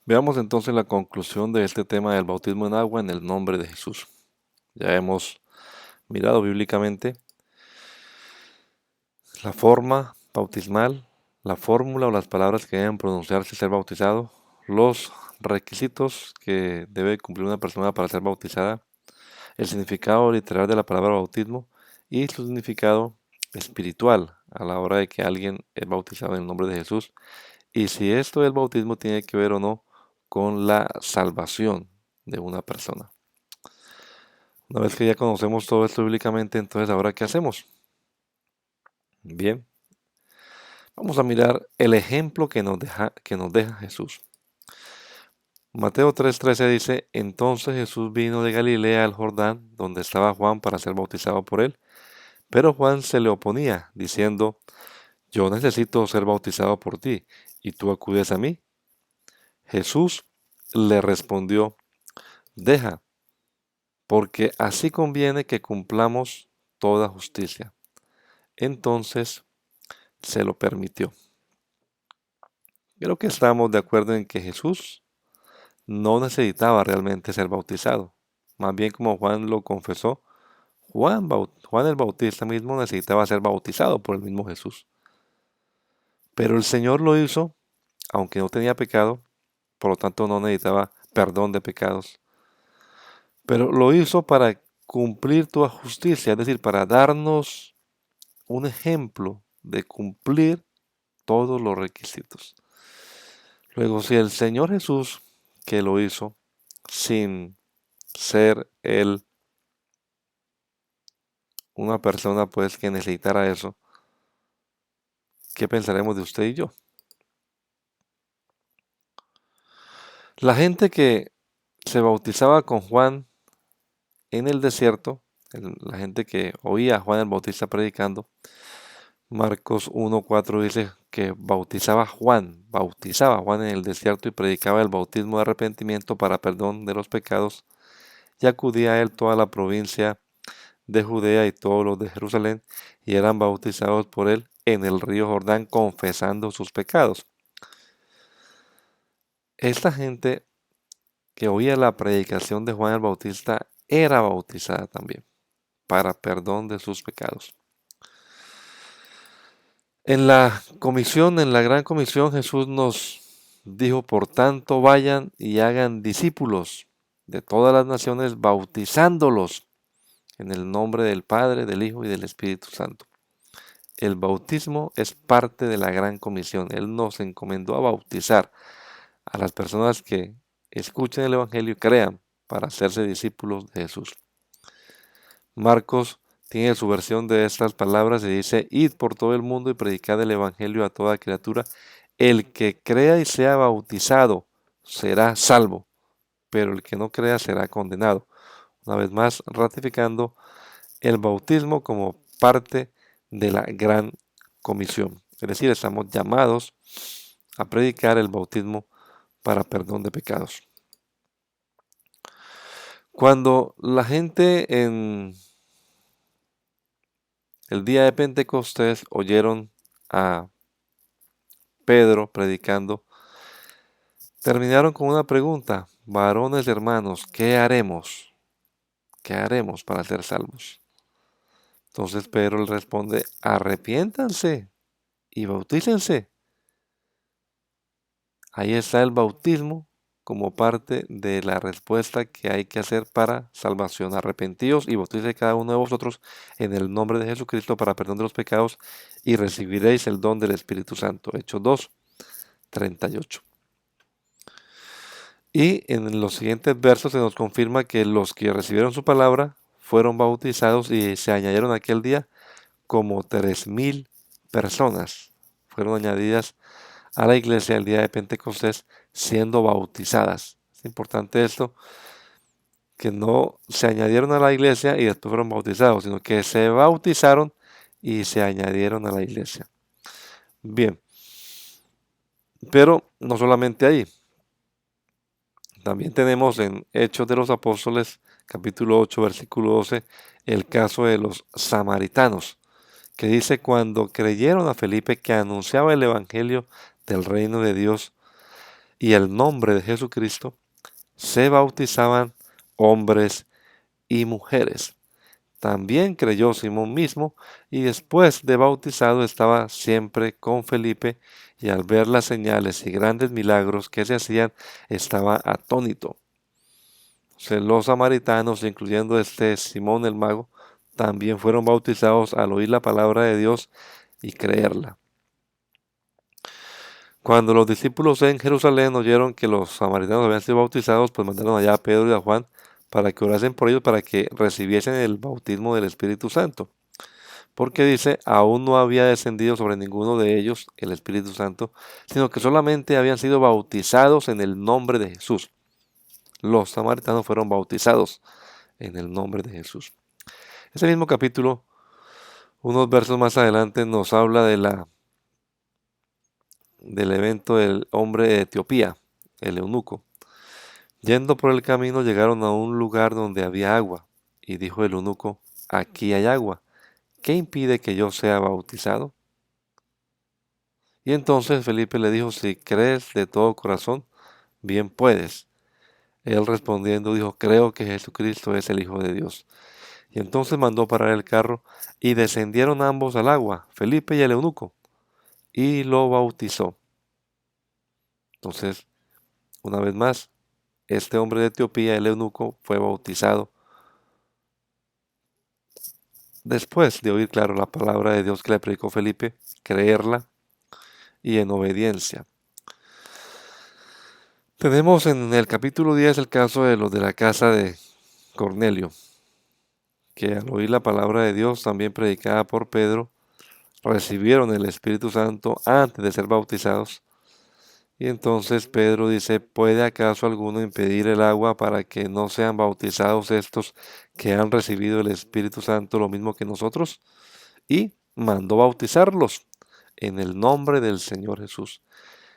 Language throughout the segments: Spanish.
Veamos entonces la conclusión de este tema del bautismo en agua en el nombre de Jesús. Ya hemos mirado bíblicamente la forma bautismal, la fórmula o las palabras que deben pronunciarse al ser bautizado, los requisitos que debe cumplir una persona para ser bautizada, el significado literal de la palabra bautismo y su significado espiritual a la hora de que alguien es bautizado en el nombre de Jesús y si esto del bautismo tiene que ver o no con la salvación de una persona. Una vez que ya conocemos todo esto bíblicamente, entonces ahora ¿qué hacemos? Bien, vamos a mirar el ejemplo que nos deja Jesús. Mateo 3:13 dice, entonces Jesús vino de Galilea al Jordán, donde estaba Juan para ser bautizado por él, pero Juan se le oponía, diciendo, yo necesito ser bautizado por ti, y tú acudes a mí. Jesús le respondió, deja, porque así conviene que cumplamos toda justicia. Entonces se lo permitió. Creo que estamos de acuerdo en que Jesús no necesitaba realmente ser bautizado. Más bien como Juan lo confesó, Juan el Bautista mismo necesitaba ser bautizado por el mismo Jesús. Pero el Señor lo hizo, aunque no tenía pecado, por lo tanto no necesitaba perdón de pecados. Pero lo hizo para cumplir toda justicia, es decir, para darnos un ejemplo de cumplir todos los requisitos. Luego, si el Señor Jesús, que lo hizo sin ser Él una persona pues que necesitara eso, ¿qué pensaremos de usted y yo? La gente que se bautizaba con Juan en el desierto, la gente que oía a Juan el Bautista predicando, Marcos 1:4 dice que bautizaba a Juan en el desierto y predicaba el bautismo de arrepentimiento para perdón de los pecados, y acudía a él toda la provincia de Judea y todos los de Jerusalén, y eran bautizados por él en el río Jordán, confesando sus pecados. Esta gente que oía la predicación de Juan el Bautista era bautizada también para perdón de sus pecados. En la gran comisión, Jesús nos dijo, por tanto, vayan y hagan discípulos de todas las naciones, bautizándolos en el nombre del Padre, del Hijo y del Espíritu Santo. El bautismo es parte de la gran comisión. Él nos encomendó a bautizar a las personas que escuchen el Evangelio y crean para hacerse discípulos de Jesús. Marcos tiene su versión de estas palabras y dice, id por todo el mundo y predicad el Evangelio a toda criatura. El que crea y sea bautizado será salvo, pero el que no crea será condenado. Una vez más, ratificando el bautismo como parte de la gran comisión. Es decir, estamos llamados a predicar el bautismo para perdón de pecados. Cuando la gente en el día de Pentecostés oyeron a Pedro predicando, terminaron con una pregunta, varones hermanos, ¿qué haremos? ¿Qué haremos para ser salvos? Entonces Pedro le responde, arrepiéntanse y bautícense. Ahí está el bautismo como parte de la respuesta que hay que hacer para salvación. Arrepentíos y bautícese cada uno de vosotros en el nombre de Jesucristo para perdón de los pecados y recibiréis el don del Espíritu Santo. Hechos 2:38. Y en los siguientes versos se nos confirma que los que recibieron su palabra fueron bautizados y se añadieron aquel día como 3,000 personas. Fueron añadidas a la iglesia el día de Pentecostés siendo bautizadas. Es importante esto, que no se añadieron a la iglesia y después fueron bautizados, sino que se bautizaron y se añadieron a la iglesia. Bien, pero no solamente ahí. También tenemos en Hechos de los Apóstoles, capítulo 8, versículo 12, el caso de los samaritanos, que dice, cuando creyeron a Felipe que anunciaba el evangelio del reino de Dios, y el nombre de Jesucristo, se bautizaban hombres y mujeres. También creyó Simón mismo, y después de bautizado estaba siempre con Felipe, y al ver las señales y grandes milagros que se hacían, estaba atónito. Los samaritanos, incluyendo Simón el mago, también fueron bautizados al oír la palabra de Dios y creerla. Cuando los discípulos en Jerusalén oyeron que los samaritanos habían sido bautizados, pues mandaron allá a Pedro y a Juan para que orasen por ellos, para que recibiesen el bautismo del Espíritu Santo. Porque dice, aún no había descendido sobre ninguno de ellos el Espíritu Santo, sino que solamente habían sido bautizados en el nombre de Jesús. Los samaritanos fueron bautizados en el nombre de Jesús. Ese mismo capítulo, unos versos más adelante, nos habla del evento del hombre de Etiopía, el eunuco. Yendo por el camino llegaron a un lugar donde había agua, y dijo el eunuco, aquí hay agua, ¿qué impide que yo sea bautizado? Y entonces Felipe le dijo, si crees de todo corazón, bien puedes. Él respondiendo dijo, creo que Jesucristo es el Hijo de Dios. Y entonces mandó parar el carro, y descendieron ambos al agua, Felipe y el eunuco, y lo bautizó. Entonces, una vez más, este hombre de Etiopía, el eunuco, fue bautizado después de oír, claro, la palabra de Dios que le predicó Felipe, creerla y en obediencia. Tenemos en el capítulo 10 el caso de los de la casa de Cornelio, que al oír la palabra de Dios, también predicada por Pedro, recibieron el Espíritu Santo antes de ser bautizados. Y entonces Pedro dice, ¿puede acaso alguno impedir el agua para que no sean bautizados estos que han recibido el Espíritu Santo lo mismo que nosotros? Y mandó bautizarlos en el nombre del Señor Jesús.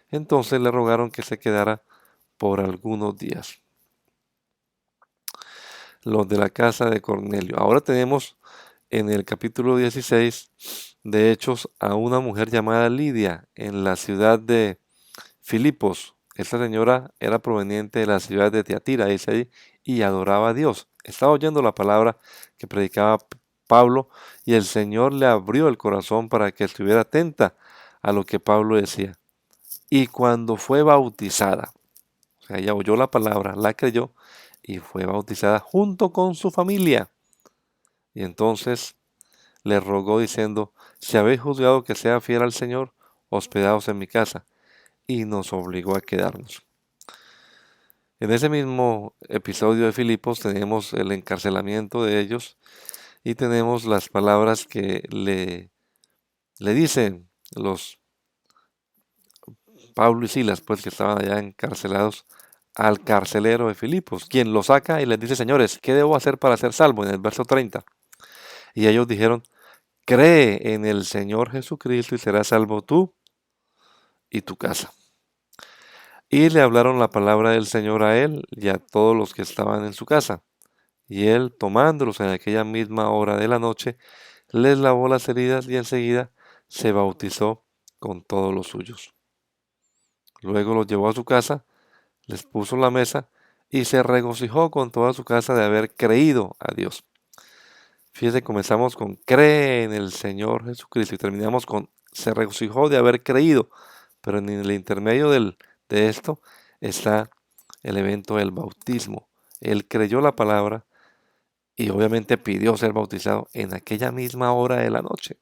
Entonces le rogaron que se quedara por algunos días. Los de la casa de Cornelio. Ahora tenemos en el capítulo 16 de Hechos a una mujer llamada Lidia en la ciudad de Filipos. Esta señora era proveniente de la ciudad de Tiatira, dice ahí, y adoraba a Dios. Estaba oyendo la palabra que predicaba Pablo, y el Señor le abrió el corazón para que estuviera atenta a lo que Pablo decía. Y cuando fue bautizada, o sea, ella oyó la palabra, la creyó y fue bautizada junto con su familia. Y entonces le rogó diciendo, si habéis juzgado que sea fiel al Señor, hospedaos en mi casa. Y nos obligó a quedarnos. En ese mismo episodio de Filipos tenemos el encarcelamiento de ellos y tenemos las palabras que le dicen los Pablo y Silas, pues que estaban allá encarcelados, al carcelero de Filipos, quien lo saca y les dice, señores, ¿qué debo hacer para ser salvo? En el verso 30. Y ellos dijeron, cree en el Señor Jesucristo y serás salvo tú y tu casa. Y le hablaron la palabra del Señor a él y a todos los que estaban en su casa. Y él, tomándolos en aquella misma hora de la noche, les lavó las heridas y enseguida se bautizó con todos los suyos. Luego los llevó a su casa, les puso la mesa y se regocijó con toda su casa de haber creído a Dios. Fíjese, comenzamos con cree en el Señor Jesucristo y terminamos con se regocijó de haber creído. Pero en el intermedio de esto está el evento del bautismo. Él creyó la palabra y obviamente pidió ser bautizado en aquella misma hora de la noche,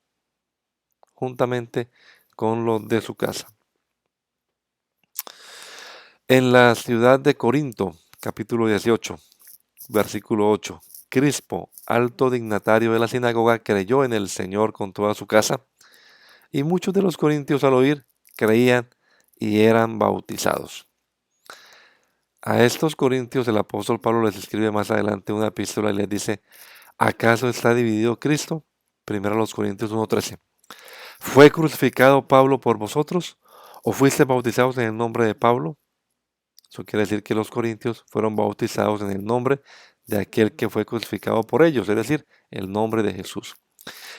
juntamente con los de su casa. En la ciudad de Corinto, capítulo 18, versículo 8, Crispo, alto dignatario de la sinagoga, creyó en el Señor con toda su casa, y muchos de los corintios al oír creían y eran bautizados. A estos corintios el apóstol Pablo les escribe más adelante una epístola y les dice, ¿acaso está dividido Cristo? Primero a los Corintios 1:13. ¿Fue crucificado Pablo por vosotros? ¿O fuiste bautizados en el nombre de Pablo? Eso quiere decir que los corintios fueron bautizados en el nombre de aquel que fue crucificado por ellos, es decir, el nombre de Jesús.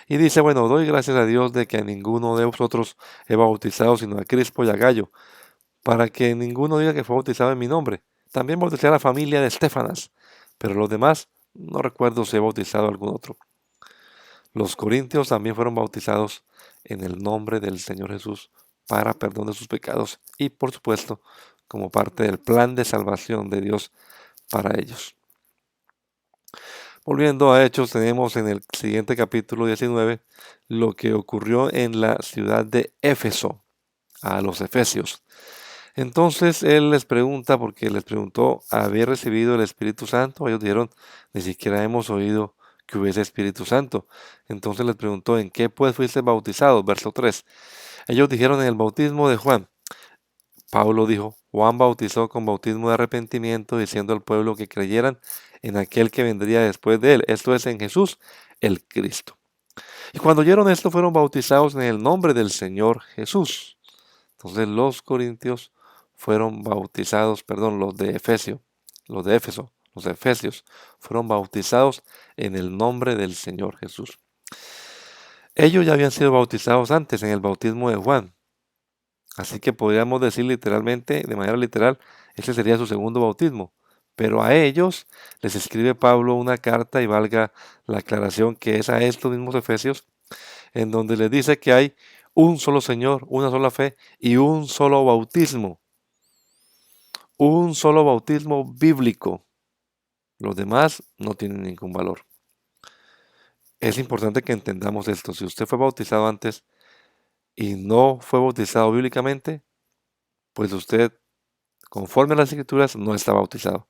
Y dice, bueno, doy gracias a Dios de que a ninguno de vosotros he bautizado, sino a Crispo y a Gallo, para que ninguno diga que fue bautizado en mi nombre. También bauticé a la familia de Estefanas, pero los demás no recuerdo si he bautizado a algún otro. Los corintios también fueron bautizados en el nombre del Señor Jesús para perdón de sus pecados y, por supuesto, como parte del plan de salvación de Dios para ellos. Volviendo a Hechos, tenemos en el siguiente capítulo 19 lo que ocurrió en la ciudad de Éfeso a los efesios. Entonces él les pregunta, porque les preguntó, ¿había recibido el Espíritu Santo? Ellos dijeron, ni siquiera hemos oído que hubiese Espíritu Santo. Entonces les preguntó, ¿en qué pues fuiste bautizados? Verso 3. Ellos dijeron, en el bautismo de Juan. Pablo dijo, Juan bautizó con bautismo de arrepentimiento, diciendo al pueblo que creyeran en aquel que vendría después de él, esto es, en Jesús, el Cristo. Y cuando oyeron esto, fueron bautizados en el nombre del Señor Jesús. Entonces los corintios fueron bautizados, perdón, los de Éfeso, los efesios, fueron bautizados en el nombre del Señor Jesús. Ellos ya habían sido bautizados antes en el bautismo de Juan, así que podríamos decir literalmente, de manera literal, ese sería su segundo bautismo. Pero a ellos les escribe Pablo una carta, y valga la aclaración que es a estos mismos efesios, en donde les dice que hay un solo Señor, una sola fe y un solo bautismo. Un solo bautismo bíblico. Los demás no tienen ningún valor. Es importante que entendamos esto. Si usted fue bautizado antes y no fue bautizado bíblicamente, pues usted, conforme a las Escrituras, no está bautizado.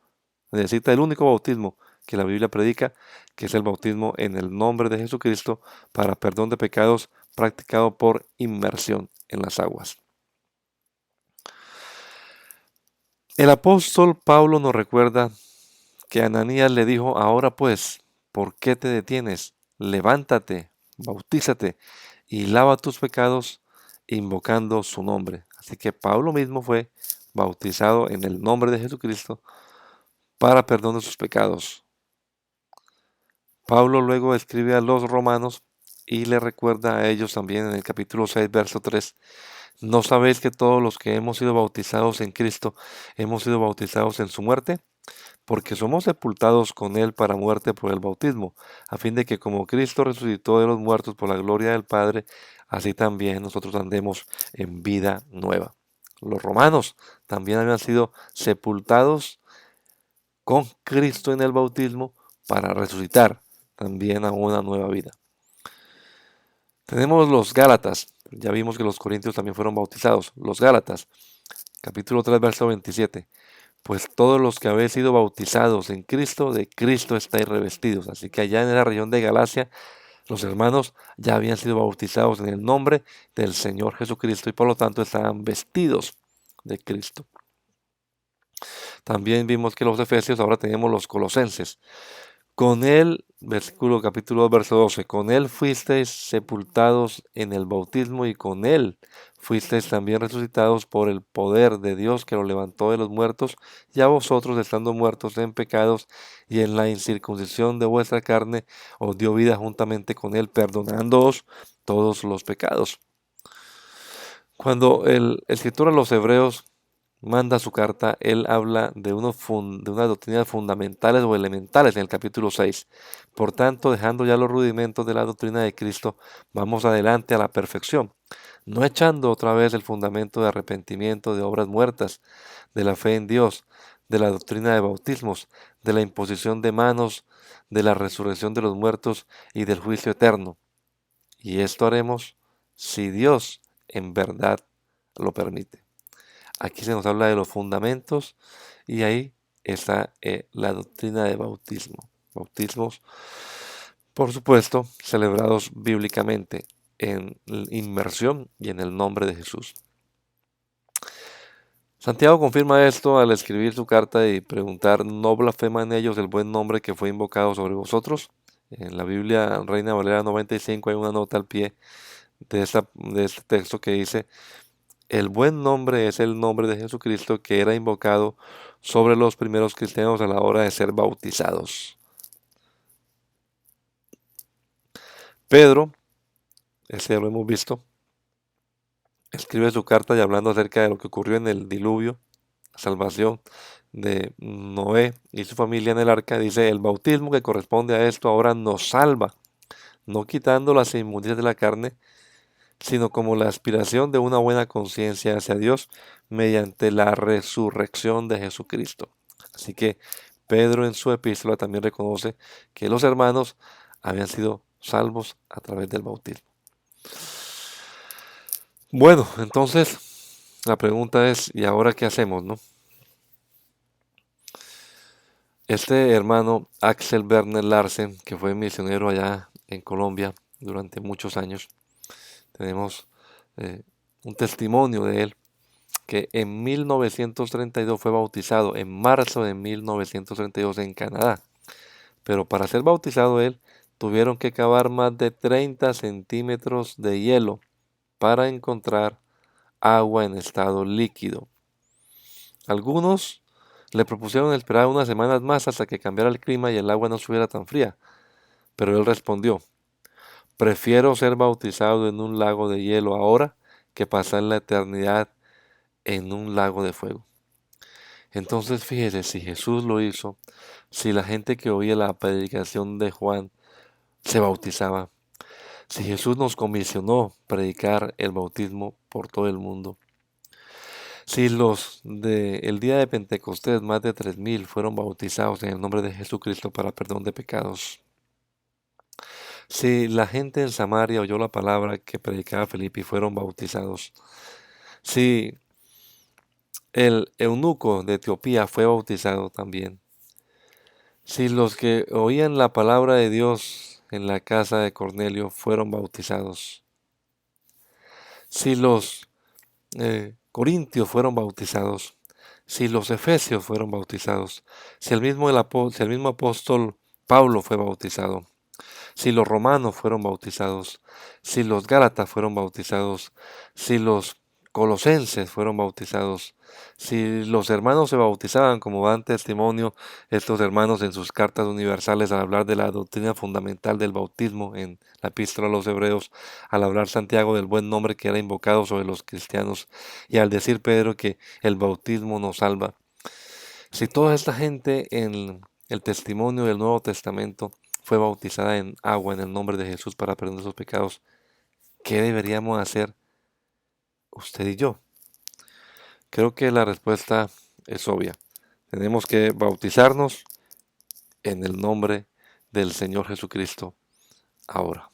Necesita el único bautismo que la Biblia predica, que es el bautismo en el nombre de Jesucristo para perdón de pecados practicado por inmersión en las aguas. El apóstol Pablo nos recuerda que Ananías le dijo, ahora pues, ¿por qué te detienes? Levántate, bautízate y lava tus pecados invocando su nombre. Así que Pablo mismo fue bautizado en el nombre de Jesucristo para perdón de sus pecados. Pablo luego escribe a los romanos y le recuerda a ellos también en el capítulo 6, verso 3, ¿no sabéis que todos los que hemos sido bautizados en Cristo hemos sido bautizados en su muerte? Porque somos sepultados con él para muerte por el bautismo, a fin de que como Cristo resucitó de los muertos por la gloria del Padre, así también nosotros andemos en vida nueva. Los romanos también habían sido sepultados con Cristo en el bautismo para resucitar también a una nueva vida. Tenemos los Gálatas, ya vimos que los corintios también fueron bautizados. Los Gálatas, capítulo 3, verso 27. Pues todos los que habéis sido bautizados en Cristo, de Cristo estáis revestidos. Así que allá en la región de Galacia, los hermanos ya habían sido bautizados en el nombre del Señor Jesucristo y por lo tanto estaban vestidos de Cristo. También vimos que los efesios, ahora tenemos los colosenses. Con él, versículo capítulo 2, verso 12, con él fuisteis sepultados en el bautismo y con él fuisteis también resucitados por el poder de Dios que lo levantó de los muertos, y a vosotros, estando muertos en pecados y en la incircuncisión de vuestra carne, os dio vida juntamente con él, perdonándoos todos los pecados. Cuando el escritor a los hebreos manda su carta, él habla de unas doctrinas fundamentales o elementales en el capítulo 6. Por tanto, dejando ya los rudimentos de la doctrina de Cristo, vamos adelante a la perfección, no echando otra vez el fundamento de arrepentimiento de obras muertas, de la fe en Dios, de la doctrina de bautismos, de la imposición de manos, de la resurrección de los muertos y del juicio eterno. Y esto haremos si Dios en verdad lo permite. Aquí se nos habla de los fundamentos y ahí está la doctrina de bautismo. Bautismos, por supuesto, celebrados bíblicamente en inmersión y en el nombre de Jesús. Santiago confirma esto al escribir su carta y preguntar, ¿no blasfema en ellos el buen nombre que fue invocado sobre vosotros? En la Biblia Reina Valera 95 hay una nota al pie de este texto que dice, el buen nombre es el nombre de Jesucristo que era invocado sobre los primeros cristianos a la hora de ser bautizados. Pedro, ese lo hemos visto, escribe su carta y hablando acerca de lo que ocurrió en el diluvio, la salvación de Noé y su familia en el arca, dice: el bautismo que corresponde a esto ahora nos salva, no quitando las inmundicias de la carne, sino como la aspiración de una buena conciencia hacia Dios mediante la resurrección de Jesucristo. Así que Pedro en su epístola también reconoce que los hermanos habían sido salvos a través del bautismo. Bueno, entonces la pregunta es, ¿y ahora qué hacemos, no? Este hermano Axel Werner Larsen, que fue misionero allá en Colombia durante muchos años, tenemos eh, un testimonio de él que en 1932 fue bautizado, en marzo de 1932 en Canadá. Pero para ser bautizado él, tuvieron que cavar más de 30 centímetros de hielo para encontrar agua en estado líquido. Algunos le propusieron esperar unas semanas más hasta que cambiara el clima y el agua no estuviera tan fría, pero él respondió: prefiero ser bautizado en un lago de hielo ahora que pasar la eternidad en un lago de fuego. Entonces fíjese, si Jesús lo hizo, si la gente que oía la predicación de Juan se bautizaba, si Jesús nos comisionó predicar el bautismo por todo el mundo, si los del día de Pentecostés, más de 3000 fueron bautizados en el nombre de Jesucristo para perdón de pecados, si la gente en Samaria oyó la palabra que predicaba Felipe y fueron bautizados, si el eunuco de Etiopía fue bautizado también, si los que oían la palabra de Dios en la casa de Cornelio fueron bautizados, si los corintios fueron bautizados, si los efesios fueron bautizados, si el mismo apóstol Pablo fue bautizado, si los romanos fueron bautizados, si los gálatas fueron bautizados, si los colosenses fueron bautizados, si los hermanos se bautizaban, como dan testimonio estos hermanos en sus cartas universales al hablar de la doctrina fundamental del bautismo en la epístola a los hebreos, al hablar Santiago del buen nombre que era invocado sobre los cristianos y al decir Pedro que el bautismo nos salva. Si toda esta gente en el testimonio del Nuevo Testamento fue bautizada en agua en el nombre de Jesús para perdón de sus pecados, ¿qué deberíamos hacer usted y yo? Creo que la respuesta es obvia. Tenemos que bautizarnos en el nombre del Señor Jesucristo ahora.